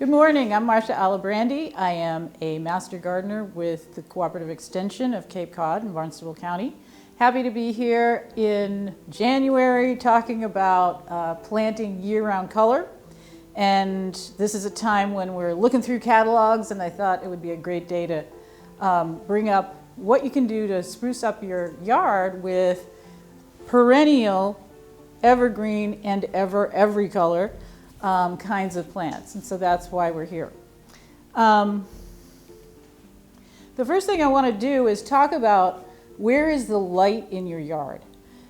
Good morning, I'm Marsha Alibrandi. I am a master gardener with the Cooperative Extension of Cape Cod in Barnstable County. Happy to be here in January talking about planting year-round color. And this is a time when we're looking through catalogs, and I thought it would be a great day to bring up what you can do to spruce up your yard with perennial, evergreen, and every color kinds of plants. And so that's why we're here. The first thing I want to do is talk about where is the light in your yard,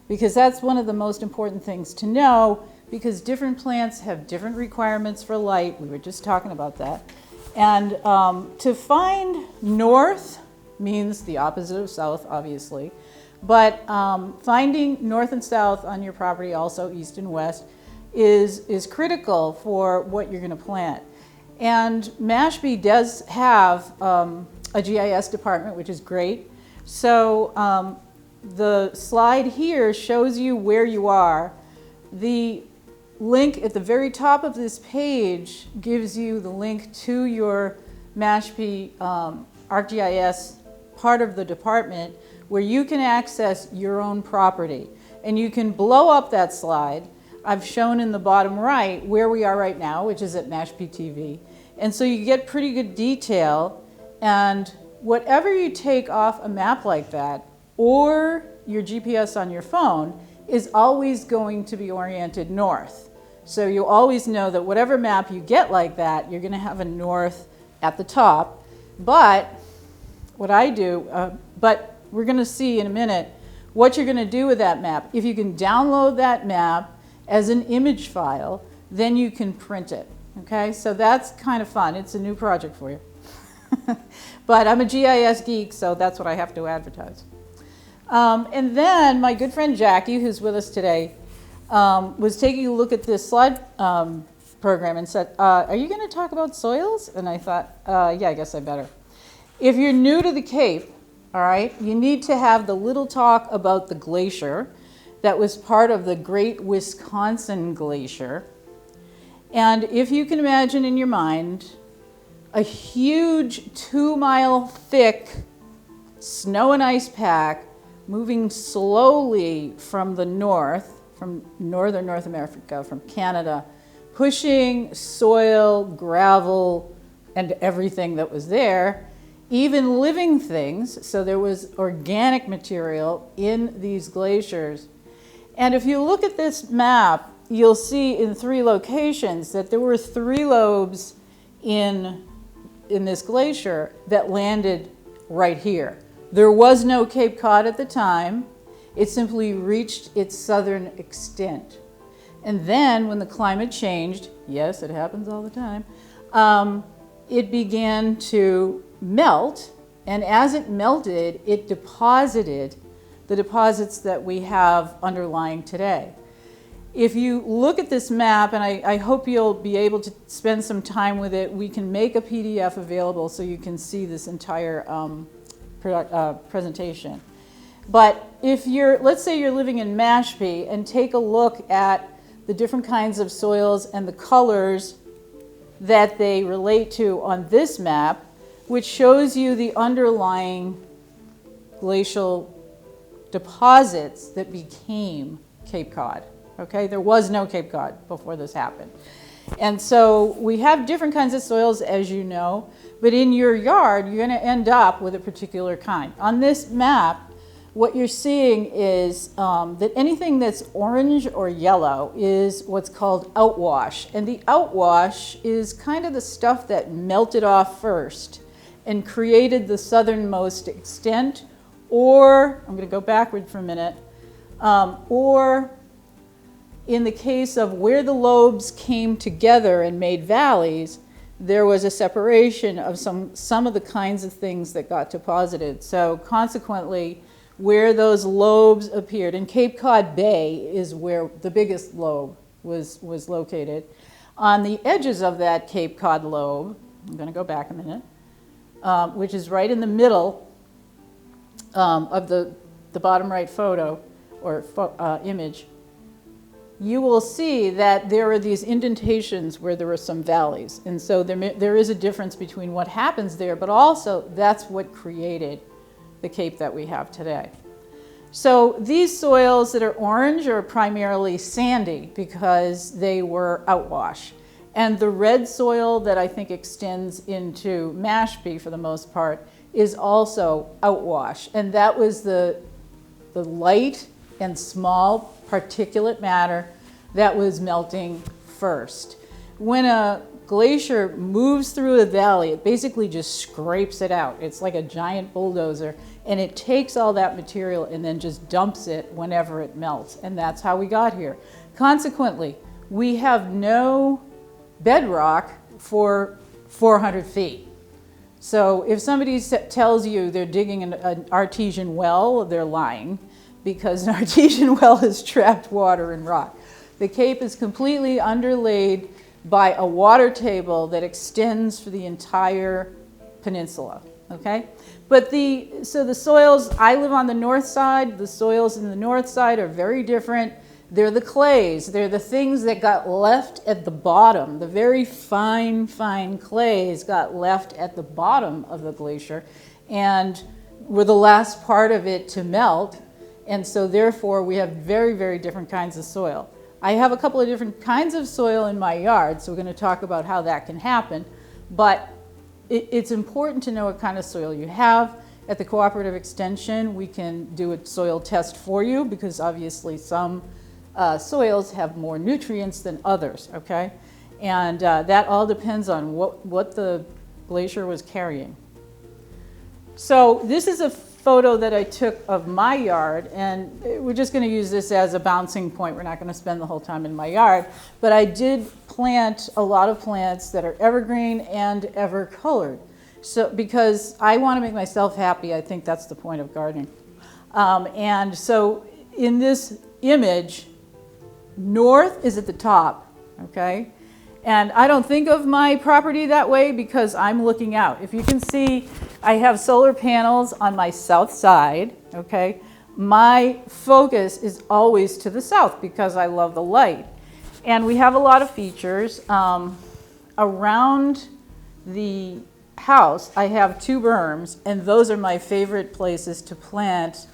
because that's one of the most important things to know, because different plants have different requirements for light. We were just talking about that. And to find north means the opposite of south, obviously. But finding north and south on your property, also east and west, is critical for what you're going to plant. And Mashpee does have a GIS department, which is great. So the slide here shows you where you are. The link at the very top of this page gives you the link to your Mashpee ArcGIS part of the department, where you can access your own property. And you can blow up that slide. I've shown in the bottom right where we are right now, which is at Mashpee TV. And so you get pretty good detail, and whatever you take off a map like that, or your GPS on your phone, is always going to be oriented north. So you always know that whatever map you get like that, you're gonna have a north at the top. But what I do, but we're gonna see in a minute what you're gonna do with that map. If you can download that map as an image file, then you can print it, okay? So that's kind of fun. It's a new project for you. But I'm a GIS geek, so that's what I have to advertise. And then my good friend Jackie, who's with us today, was taking a look at this slide program and said, are you gonna talk about soils? And I thought, yeah, I guess I better. If you're new to the Cape, all right, you need to have the little talk about the glacier that was part of the Great Wisconsin Glacier. And if you can imagine in your mind, a huge 2-mile thick snow and ice pack moving slowly from the north, from northern North America, from Canada, pushing soil, gravel, and everything that was there, even living things. So there was organic material in these glaciers. And if you look at this map, you'll see in 3 locations that there were 3 lobes in this glacier that landed right here. There was no Cape Cod at the time. It simply reached its southern extent. And then when the climate changed, yes, it happens all the time, it began to melt. And as it melted, it deposited the deposits that we have underlying today. If you look at this map, and I hope you'll be able to spend some time with it, we can make a PDF available so you can see this entire presentation. But if let's say you're living in Mashpee, and take a look at the different kinds of soils and the colors that they relate to on this map, which shows you the underlying glacial deposits that became Cape Cod. Okay, there was no Cape Cod before this happened. And so we have different kinds of soils, as you know, but in your yard, you're gonna end up with a particular kind. On this map, what you're seeing is that anything that's orange or yellow is what's called outwash. And the outwash is kind of the stuff that melted off first and created the southernmost extent, or, I'm gonna go backward for a minute, or in the case of where the lobes came together and made valleys, there was a separation of some of the kinds of things that got deposited. So consequently, where those lobes appeared, and Cape Cod Bay is where the biggest lobe was located. On the edges of that Cape Cod lobe, I'm gonna go back a minute, which is right in the middle of the bottom right photo or image, you will see that there are these indentations where there are some valleys. And so there is a difference between what happens there, but also that's what created the Cape that we have today. So these soils that are orange are primarily sandy because they were outwash. And the red soil that I think extends into Mashpee for the most part is also outwash. And that was the light and small particulate matter that was melting first. When a glacier moves through a valley, it basically just scrapes it out. It's like a giant bulldozer, and it takes all that material and then just dumps it whenever it melts. And that's how we got here. Consequently, we have no bedrock for 400 feet. So if somebody tells you they're digging an artesian well, they're lying, because an artesian well has trapped water and rock. The Cape is completely underlaid by a water table that extends for the entire peninsula, okay? But so the soils, I live on the north side, the soils in the north side are very different. They're the clays, they're the things that got left at the bottom. The very fine clays got left at the bottom of the glacier and were the last part of it to melt. And so therefore we have very different kinds of soil. I have a couple of different kinds of soil in my yard, so we're going to talk about how that can happen. But it's important to know what kind of soil you have. At the Cooperative Extension, we can do a soil test for you because obviously some soils have more nutrients than others, okay? And that all depends on what the glacier was carrying. So this is a photo that I took of my yard, and we're just going to use this as a bouncing point. We're not going to spend the whole time in my yard, but I did plant a lot of plants that are evergreen and ever colored. So because I want to make myself happy, I think that's the point of gardening. And so in this image, north is at the top, okay? And I don't think of my property that way because I'm looking out. If you can see, I have solar panels on my south side, okay? My focus is always to the south because I love the light. And we have a lot of features. Around the house, I have 2 berms, and those are my favorite places to plant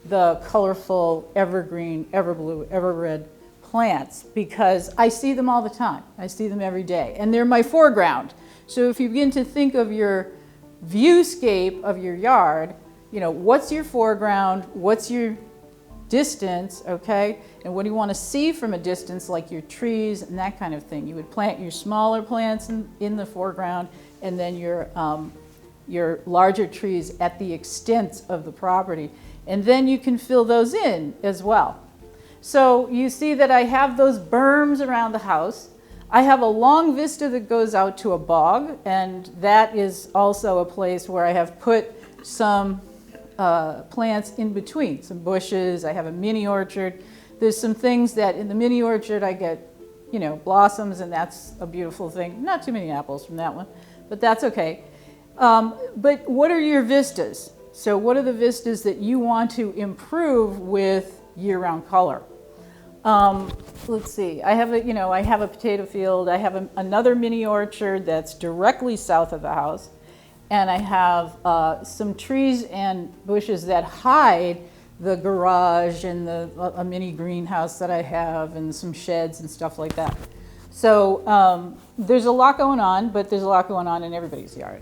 the colorful evergreen, everblue, everred plants because I see them all the time. I see them every day, and they're my foreground. So if you begin to think of your viewscape of your yard, you know, what's your foreground, what's your distance, okay? And what do you want to see from a distance, like your trees and that kind of thing. You would plant your smaller plants in the foreground, and then your larger trees at the extent of the property. And then you can fill those in as well. So you see that I have those berms around the house. I have a long vista that goes out to a bog, and that is also a place where I have put some plants in between, some bushes. I have a mini orchard. There's some things that in the mini orchard I get, you know, blossoms, and that's a beautiful thing. Not too many apples from that one, but that's okay. But what are your vistas? So what are the vistas that you want to improve with year-round color? Let's see, I have a potato field. I have another mini orchard that's directly south of the house. And I have some trees and bushes that hide the garage and a mini greenhouse that I have and some sheds and stuff like that. So there's a lot going on, but there's a lot going on in everybody's yard.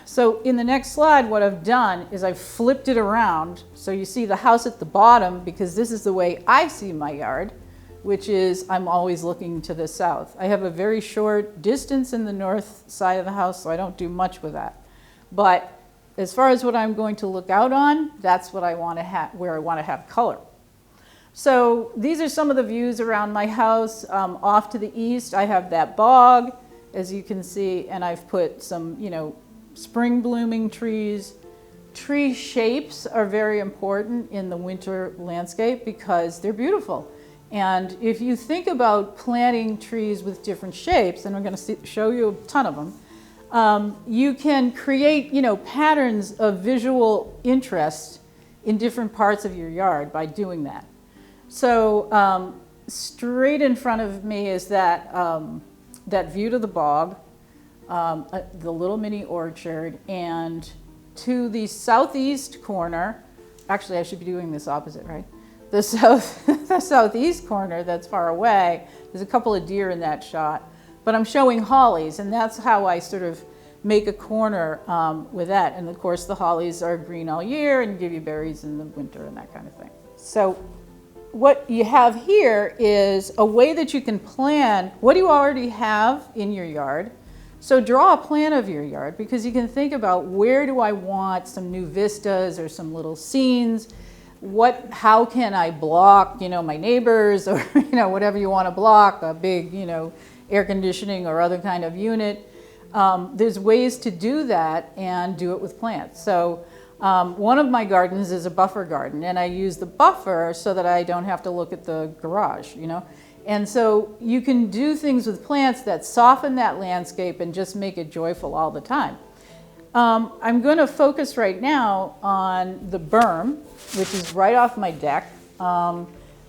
So in the next slide, what I've done is I've flipped it around. So you see the house at the bottom because this is the way I see my yard, which is I'm always looking to the south. I have a very short distance in the north side of the house, so I don't do much with that. But as far as what I'm going to look out on, that's what I want to have, where I want to have color. So these are some of the views around my house. Off to the east, I have that bog, as you can see, and I've put some, spring blooming trees. Tree shapes are very important in the winter landscape because they're beautiful. And if you think about planting trees with different shapes, and I'm going to show you a ton of them, you can create, patterns of visual interest in different parts of your yard by doing that. So straight in front of me is that, that view to the bog, the little mini orchard, and to the southeast corner, actually I should be doing this opposite, right? The southeast corner that's far away, there's a couple of deer in that shot, but I'm showing hollies, and that's how I sort of make a corner with that. And of course the hollies are green all year and give you berries in the winter and that kind of thing. So what you have here is a way that you can plan what do you already have in your yard. So draw a plan of your yard, because you can think about, where do I want some new vistas or some little scenes? How can I block, my neighbors, or, whatever you want to block, a big, air conditioning or other kind of unit. There's ways to do that and do it with plants. So one of my gardens is a buffer garden, and I use the buffer so that I don't have to look at the garage, And so you can do things with plants that soften that landscape and just make it joyful all the time. I'm going to focus right now on the berm, which is right off my deck.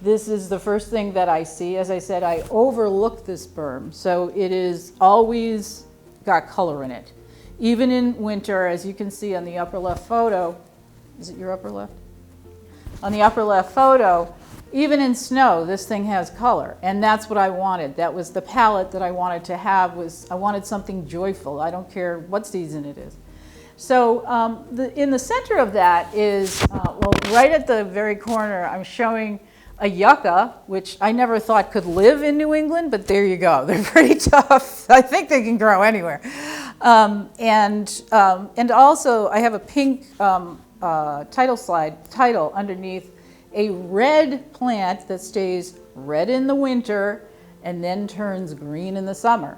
This is the first thing that I see. As I said, I overlook this berm, so it is always got color in it. Even in winter, as you can see on the upper left photo, is it your upper left? On the upper left photo, even in snow, this thing has color, and that's what I wanted. That was the palette that I wanted to have. I wanted something joyful. I don't care what season it is. So in the center of that is, well, right at the very corner, I'm showing a yucca, which I never thought could live in New England, but there you go. They're pretty tough. I think they can grow anywhere. And also, I have a pink title underneath a red plant that stays red in the winter and then turns green in the summer.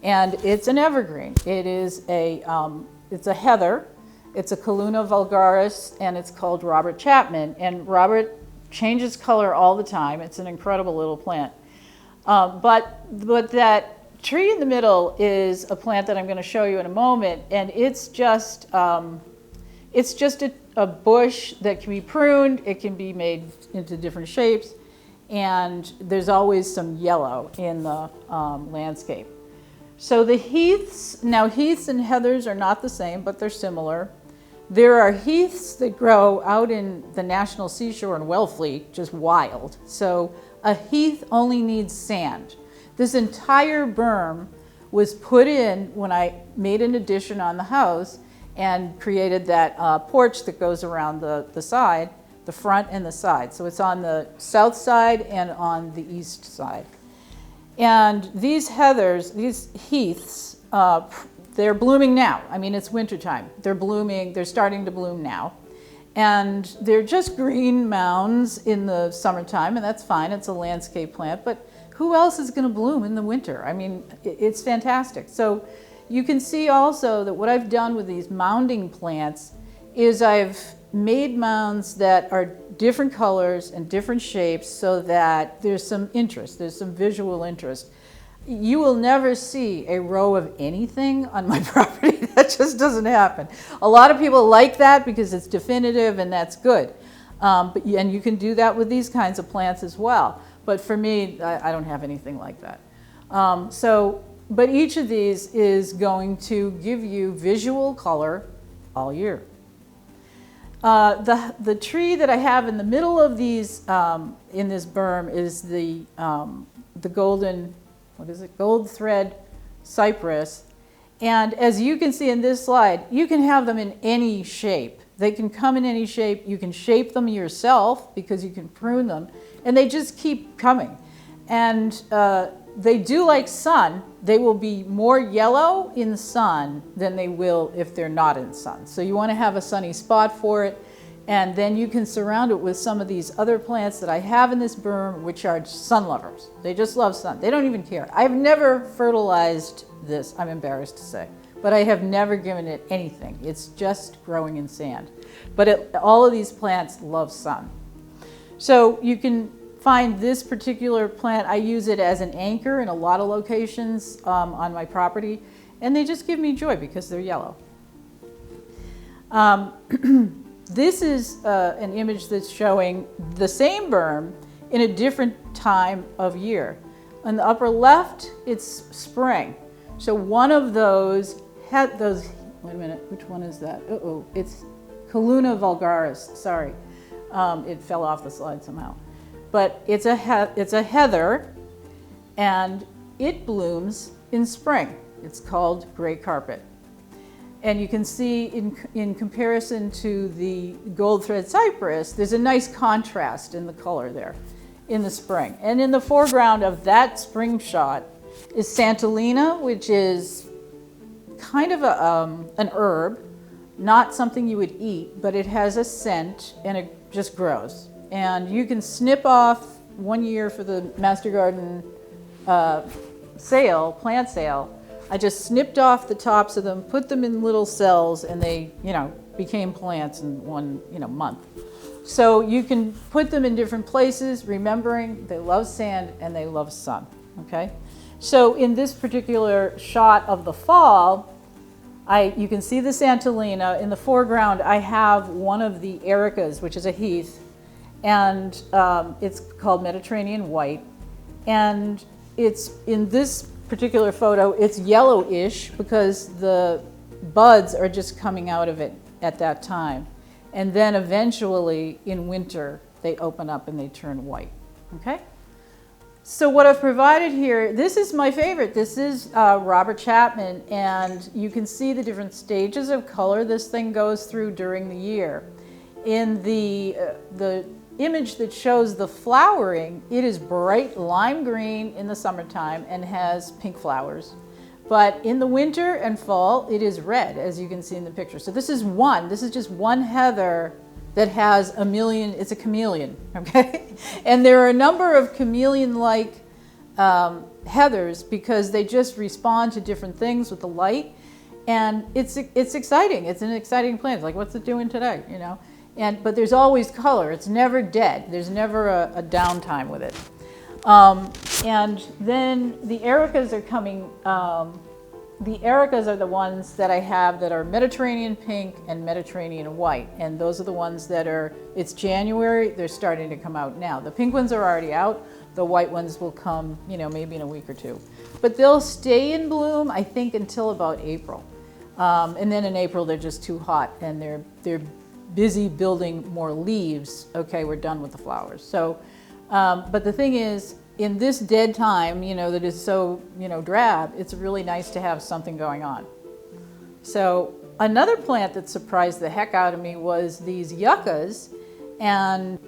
And it's an evergreen. It is it's a heather. It's a Calluna vulgaris, and it's called Robert Chapman. And Robert changes color all the time. It's an incredible little plant. But that tree in the middle is a plant that I'm going to show you in a moment, and it's just a bush that can be pruned. It can be made into different shapes, and there's always some yellow in the landscape. So the heaths, now heaths and heathers are not the same, but they're similar. There are heaths that grow out in the National Seashore in Wellfleet, just wild. So a heath only needs sand. This entire berm was put in when I made an addition on the house and created that porch that goes around the side, the front and the side. So it's on the south side and on the east side. And these heathers, these heaths, they're blooming now. I mean, it's wintertime. They're blooming, they're starting to bloom now. And they're just green mounds in the summertime, and that's fine. It's a landscape plant, but who else is going to bloom in the winter? I mean, it's fantastic. So you can see also that what I've done with these mounding plants is I've made mounds that are different colors and different shapes so that there's some interest, there's some visual interest. You will never see a row of anything on my property. That just doesn't happen. A lot of people like that because it's definitive, and that's good. And you can do that with these kinds of plants as well. But for me, I don't have anything like that. But each of these is going to give you visual color all year. The tree that I have in the middle of these, in this berm, is the golden, gold thread cypress. And as you can see in this slide, you can have them in any shape. They can come in any shape. You can shape them yourself because you can prune them, and they just keep coming. And they do like sun. They will be more yellow in sun than they will if they're not in sun. So you want to have a sunny spot for it, and then you can surround it with some of these other plants that I have in this berm, which are sun lovers. They just love sun. They don't even care. I've never fertilized this, I'm embarrassed to say, but I have never given it anything. It's just growing in sand. But all of these plants love sun. So you can find this particular plant. I use it as an anchor in a lot of locations on my property, and they just give me joy because they're yellow. This is an image that's showing the same berm in a different time of year. On the upper left, it's spring. So one of those had those, wait a minute, which one is that? Uh-oh, it's Calluna vulgaris, sorry. It fell off the slide somehow. But it's a heather, and it blooms in spring. It's called gray carpet. And you can see in comparison to the gold thread cypress, there's a nice contrast in the color there in the spring. And in the foreground of that spring shot is Santolina, which is kind of an herb, not something you would eat, but it has a scent and it just grows. And you can snip off one year for the Master Garden plant sale. I just snipped off the tops of them, put them in little cells, and they, became plants in one, month. So you can put them in different places, remembering they love sand and they love sun, okay? So in this particular shot of the fall, you can see the Santolina. In the foreground, I have one of the ericas, which is a heath, and it's called Mediterranean white. And it's in this particular photo, it's yellowish because the buds are just coming out of it at that time. And then eventually in winter, they open up and they turn white, okay? So what I've provided here, this is my favorite. This is Robert Chapman, and you can see the different stages of color this thing goes through during the year. In the image that shows the flowering, it is bright lime green in the summertime and has pink flowers. But in the winter and fall, it is red, as you can see in the picture. So this is just one heather that has a million, it's a chameleon, okay? And there are a number of chameleon-like heathers because they just respond to different things with the light. And it's exciting. It's an exciting plant. It's like, what's it doing today, But there's always color. It's never dead. There's never a downtime with it. And then the ericas are coming. The ericas are the ones that I have that are Mediterranean pink and Mediterranean white. And those are the ones that it's January, they're starting to come out now. The pink ones are already out. The white ones will come, maybe in a week or two. But they'll stay in bloom, I think, until about April. And then in April, they're just too hot and they're busy building more leaves. Okay, we're done with the flowers. So, but the thing is, in this dead time, that is so, drab, it's really nice to have something going on. So another plant that surprised the heck out of me was these yuccas. And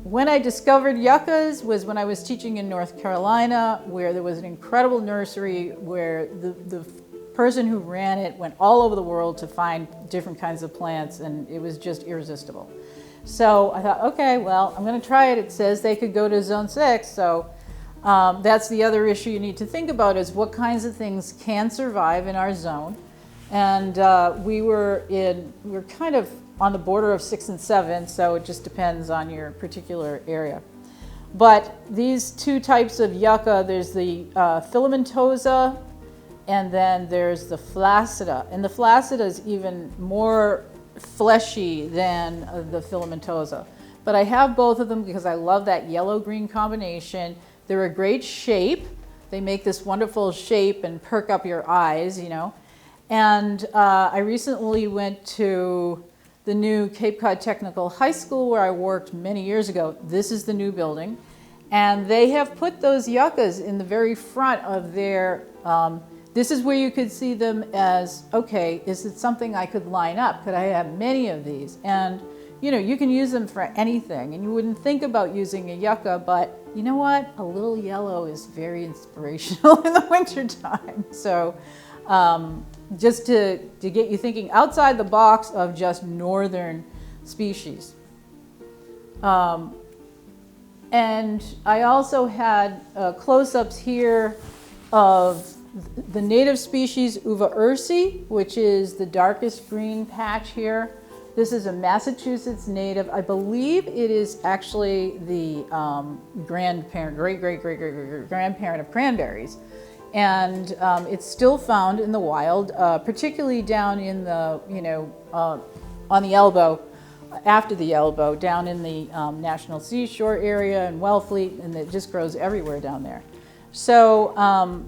when I discovered yuccas was when I was teaching in North Carolina, where there was an incredible nursery where the person who ran it went all over the world to find different kinds of plants, and it was just irresistible. So I thought, okay, well, I'm going to try it. It says they could go to zone 6, so that's the other issue you need to think about is what kinds of things can survive in our zone. And we were kind of on the border of 6 and 7, so it just depends on your particular area. But these two types of yucca, there's the filamentosa, and then there's the flaccida. And the flaccida is even more fleshy than the filamentosa. But I have both of them because I love that yellow-green combination. They're a great shape. They make this wonderful shape and perk up your eyes, And I recently went to the new Cape Cod Technical High School where I worked many years ago. This is the new building. And they have put those yuccas in the very front of their, this is where you could see them as, okay, is it something I could line up? Could I have many of these? And you can use them for anything, and you wouldn't think about using a yucca, but you know what? A little yellow is very inspirational in the wintertime. So just to get you thinking outside the box of just northern species. And I also had close-ups here of the native species Uva ursi, which is the darkest green patch here. This is a Massachusetts native. I believe it is actually the grandparent, great-great-great-great-grandparent of cranberries. And it's still found in the wild, particularly down in the, on the elbow after the elbow, down in the National Seashore area and Wellfleet, and it just grows everywhere down there. So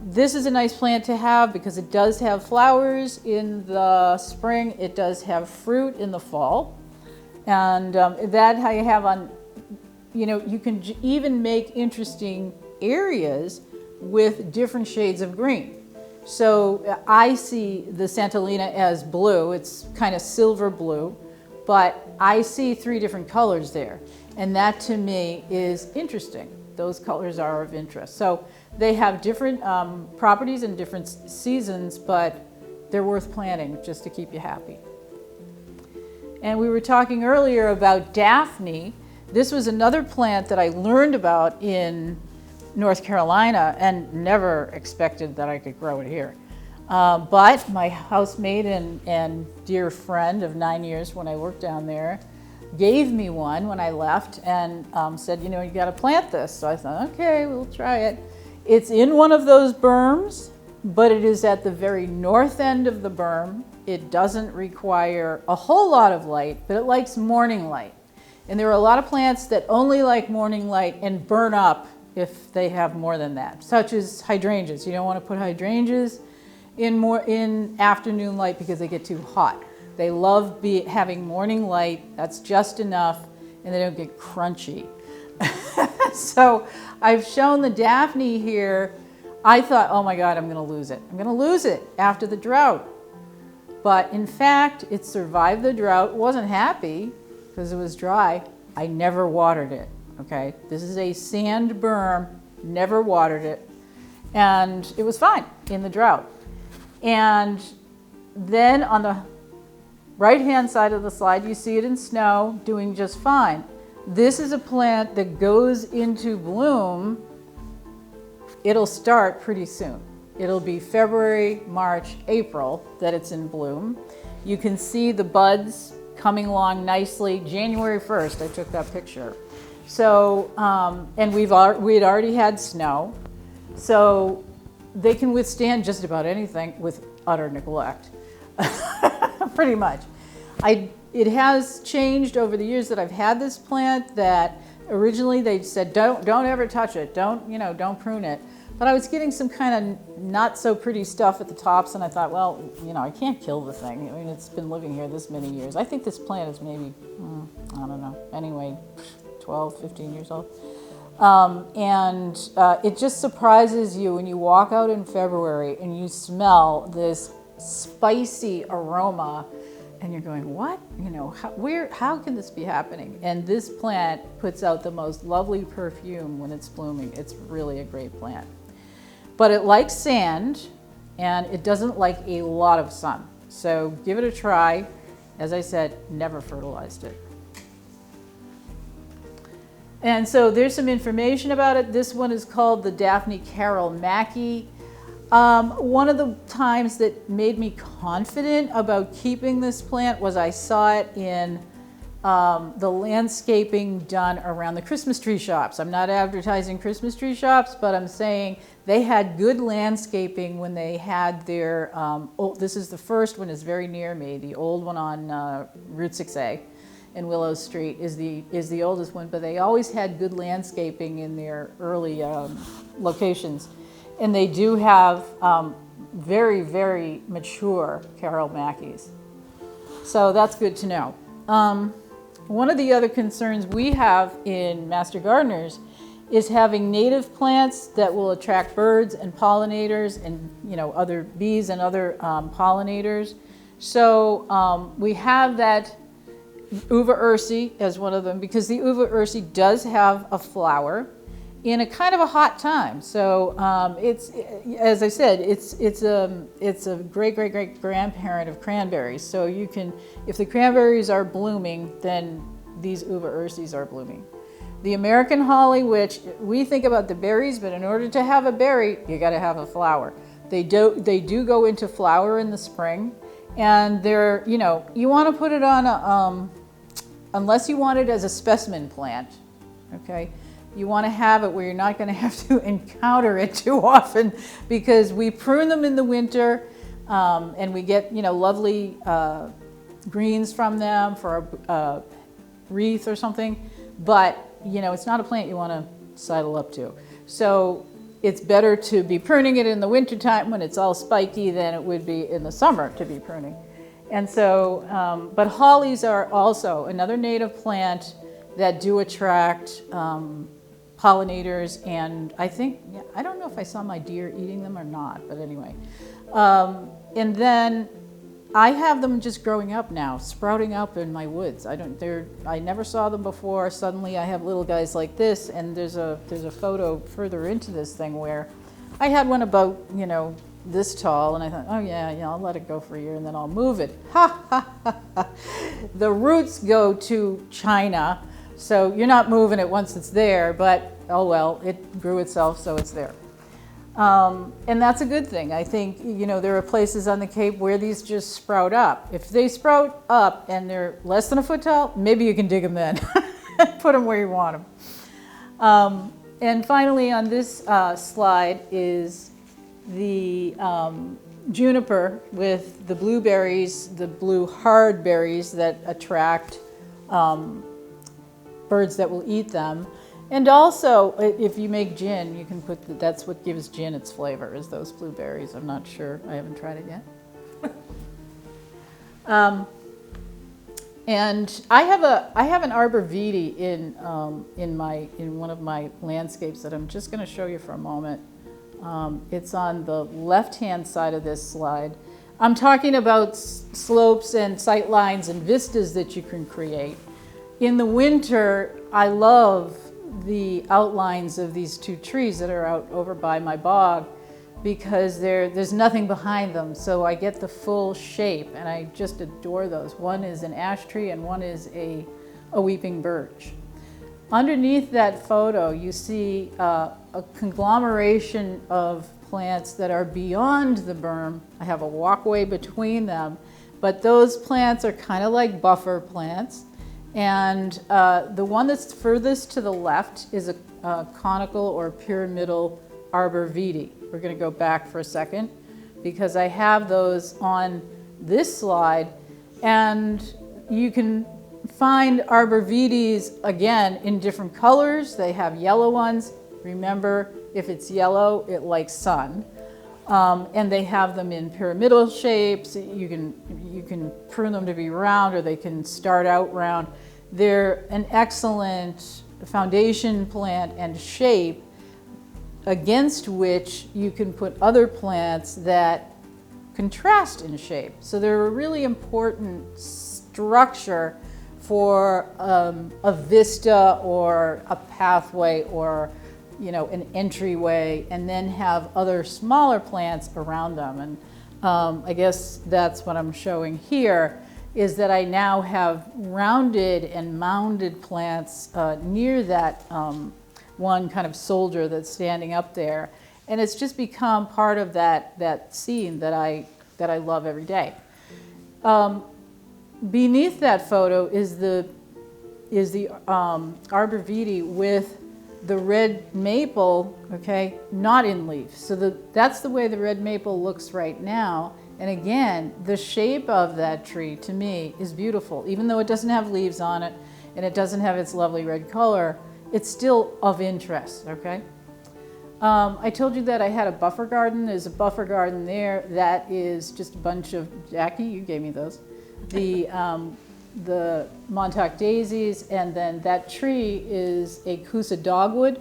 this is a nice plant to have because it does have flowers in the spring. It does have fruit in the fall. And that I have on, you can even make interesting areas with different shades of green. So I see the Santolina as blue. It's kind of silver blue, but I see 3 different colors there. And that to me is interesting. Those colors are of interest. So they have different properties in different seasons, but they're worth planting just to keep you happy. And we were talking earlier about Daphne. This was another plant that I learned about in North Carolina and never expected that I could grow it here. But my housemate and dear friend of 9 years when I worked down there gave me one when I left and said, you got to plant this. So I thought, okay, we'll try it. It's in one of those berms, but it is at the very north end of the berm. It doesn't require a whole lot of light, but it likes morning light. And there are a lot of plants that only like morning light and burn up if they have more than that, such as hydrangeas. You don't want to put hydrangeas in afternoon light because they get too hot. They love having morning light. That's just enough, and they don't get crunchy. So I've shown the Daphne here. I thought, oh my God, I'm going to lose it. I'm going to lose it after the drought. But in fact, it survived the drought. It wasn't happy because it was dry. I never watered it. Okay, this is a sand berm, never watered it, and it was fine in the drought. And then on the right-hand side of the slide, you see it in snow, doing just fine. This is a plant that goes into bloom. It'll start pretty soon. It'll be February, March, April that it's in bloom. You can see the buds coming along nicely. January 1st, I took that picture. So, and we had already had snow, so they can withstand just about anything with utter neglect, pretty much. It has changed over the years that I've had this plant that originally they said, don't ever touch it, don't prune it. But I was getting some kind of not so pretty stuff at the tops, and I thought, well, I can't kill the thing. I mean, it's been living here this many years. I think this plant is maybe, I don't know, anyway, 12, 15 years old. It just surprises you when you walk out in February and you smell this spicy aroma and you're going, what? How can this be happening? And this plant puts out the most lovely perfume when it's blooming. It's really a great plant. But it likes sand and it doesn't like a lot of sun. So give it a try. As I said, never fertilized it. And so there's some information about it. This one is called the Daphne Carol Mackey. One of the times that made me confident about keeping this plant was I saw it in the landscaping done around the Christmas tree shops. I'm not advertising Christmas tree shops, but I'm saying they had good landscaping when they had their, this is the first one, is very near me. The old one on Route 6A. In Willow Street is the oldest one, but they always had good landscaping in their early locations. And they do have very, very mature Carol Mackeys. So that's good to know. One of the other concerns we have in Master Gardeners is having native plants that will attract birds and pollinators and other bees and other pollinators. So we have that Uva ursi as one of them, because the Uva ursi does have a flower in a kind of a hot time. So it's, as I said, it's a great grandparent of cranberries. So you can, if the cranberries are blooming, then these Uva ursis are blooming. The American holly, which we think about the berries, but in order to have a berry, you got to have a flower. They do go into flower in the spring, and they're, you want to put it on a unless you want it as a specimen plant, okay? You want to have it where you're not going to have to encounter it too often, because we prune them in the winter and we get, lovely greens from them for wreath or something, but it's not a plant you want to sidle up to. So it's better to be pruning it in the wintertime when it's all spiky than it would be in the summer to be pruning. And so, but hollies are also another native plant that do attract pollinators, and I don't know if I saw my deer eating them or not, but anyway. And then I have them just growing up now, sprouting up in my woods. I never saw them before. Suddenly I have little guys like this, and there's a photo further into this thing where I had one about, this tall, and I thought, oh yeah, I'll let it go for a year and then I'll move it. Ha ha ha ha. The roots go to China, so you're not moving it once it's there, but oh well, it grew itself, so it's there. And that's a good thing. I think, there are places on the Cape where these just sprout up. If they sprout up and they're less than a foot tall, maybe you can dig them then and put them where you want them. And finally on this slide is the juniper with the blueberries, the blue hard berries that attract birds that will eat them. And also, if you make gin, you can put that's what gives gin its flavor, is those blueberries. I'm not sure. I haven't tried it yet. And I have an arborvitae in one of my landscapes that I'm just going to show you for a moment. It's on the left-hand side of this slide. I'm talking about slopes and sight lines and vistas that you can create. In the winter, I love the outlines of these two trees that are out over by my bog because there's nothing behind them, so I get the full shape, and I just adore those. One is an ash tree and one is a weeping birch. Underneath that photo, you see a conglomeration of plants that are beyond the berm. I have a walkway between them, but those plants are kind of like buffer plants. And the one that's furthest to the left is a conical or pyramidal arborvitae. We're going to go back for a second because I have those on this slide, and you can find arborvitaes again in different colors. They have yellow ones. Remember, if it's yellow, it likes sun. And they have them in pyramidal shapes. You can prune them to be round, or they can start out round. They're an excellent foundation plant and shape against which you can put other plants that contrast in shape. So they're a really important structure for a vista or a pathway or an entryway, and then have other smaller plants around them. And I guess that's what I'm showing here, is that I now have rounded and mounded plants near that one kind of soldier that's standing up there. And it's just become part of that scene that I love every day. Beneath that photo is the arborvitae with the red maple, okay, not in leaf. So that's the way the red maple looks right now. And again, the shape of that tree to me is beautiful. Even though it doesn't have leaves on it and it doesn't have its lovely red color, it's still of interest, okay? I told you that I had a buffer garden. There's a buffer garden there that is just a bunch of, Jackie, you gave me those, the Montauk daisies, and then that tree is a Coosa dogwood.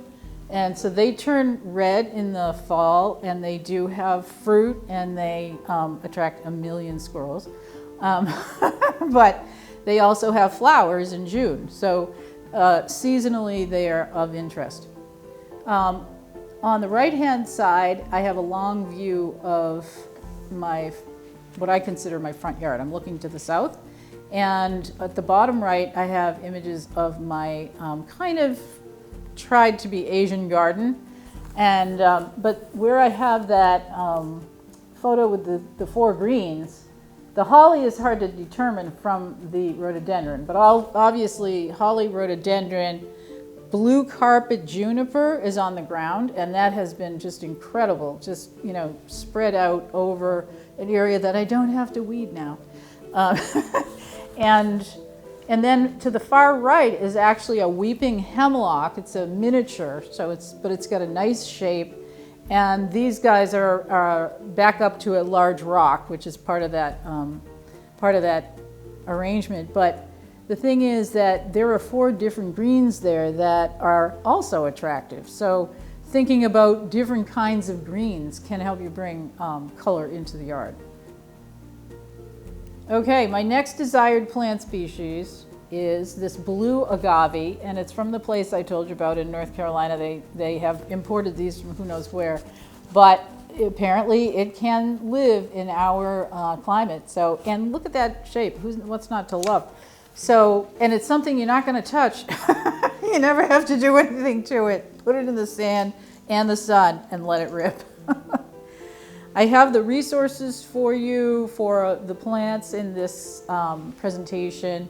And so they turn red in the fall, and they do have fruit, and they attract 1 million squirrels. But they also have flowers in June. So seasonally, they are of interest. On the right-hand side, I have a long view of what I consider my front yard. I'm looking to the south. And at the bottom right, I have images of my kind of tried to be Asian garden. And but where I have that photo with the 4 greens, the holly is hard to determine from the rhododendron. But obviously, holly, rhododendron, blue carpet juniper is on the ground, and that has been just incredible, just spread out over an area that I don't have to weed now. And And then to the far right is actually a weeping hemlock. It's a miniature, but it's got a nice shape. And these guys are back up to a large rock, which is part of that arrangement. But the thing is that there are 4 different greens there that are also attractive. So thinking about different kinds of greens can help you bring color into the yard. Okay, my next desired plant species is this blue agave, and it's from the place I told you about in North Carolina. They have imported these from who knows where, but apparently it can live in our climate. So, and look at that shape. What's not to love? So, and it's something you're not going to touch. You never have to do anything to it. Put it in the sand and the sun and let it rip. I have the resources for you for the plants in this presentation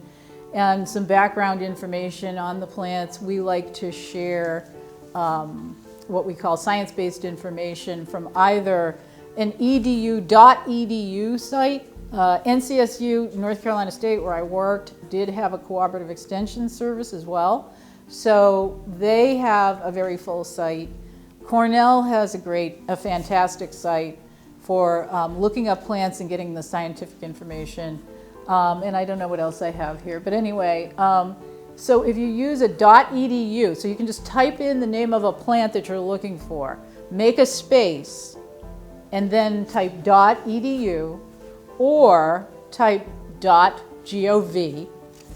and some background information on the plants. We like to share what we call science-based information from either an edu.edu site. NCSU, North Carolina State, where I worked, did have a cooperative extension service as well. So they have a very full site. Cornell has a fantastic site for looking up plants and getting the scientific information. And I don't know what else I have here, but anyway, so if you use a .edu, so you can just type in the name of a plant that you're looking for, make a space, and then type .edu, or type .gov,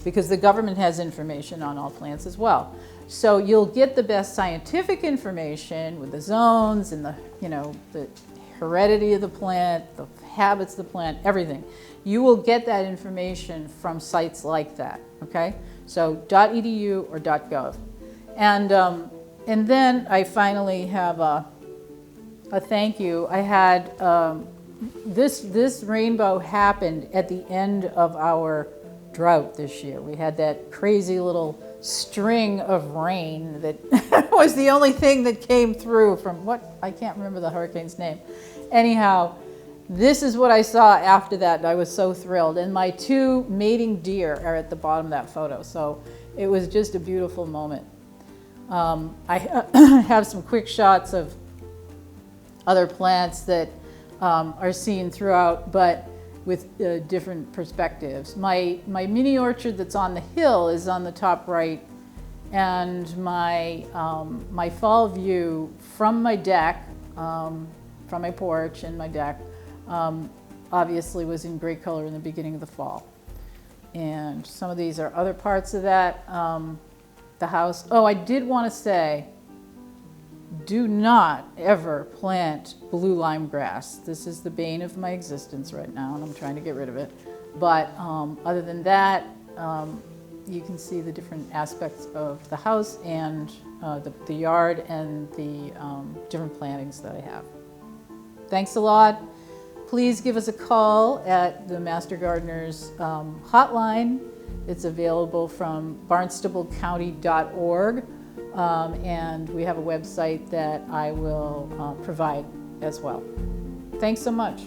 because the government has information on all plants as well. So you'll get the best scientific information with the zones and the heredity of the plant, the habits of the plant, everything. You will get that information from sites like that, okay? So .edu or .gov. And then I finally have a thank you. I had this rainbow happened at the end of our drought this year. We had that crazy little string of rain that was the only thing that came through from I can't remember the hurricane's name. Anyhow, this is what I saw after that, and I was so thrilled. And my 2 mating deer are at the bottom of that photo, so it was just a beautiful moment. I have some quick shots of other plants that are seen throughout, but with different perspectives. My mini orchard that's on the hill is on the top right, and my fall view from my deck, from my porch and my deck, obviously was in great color in the beginning of the fall. And some of these are other parts of that, the house. Oh, I did want to say, do not ever plant blue lime grass. This is the bane of my existence right now, and I'm trying to get rid of it. But other than that, you can see the different aspects of the house and the yard and the different plantings that I have. Thanks a lot. Please give us a call at the Master Gardeners hotline. It's available from barnstablecounty.org. And we have a website that I will provide as well. Thanks so much.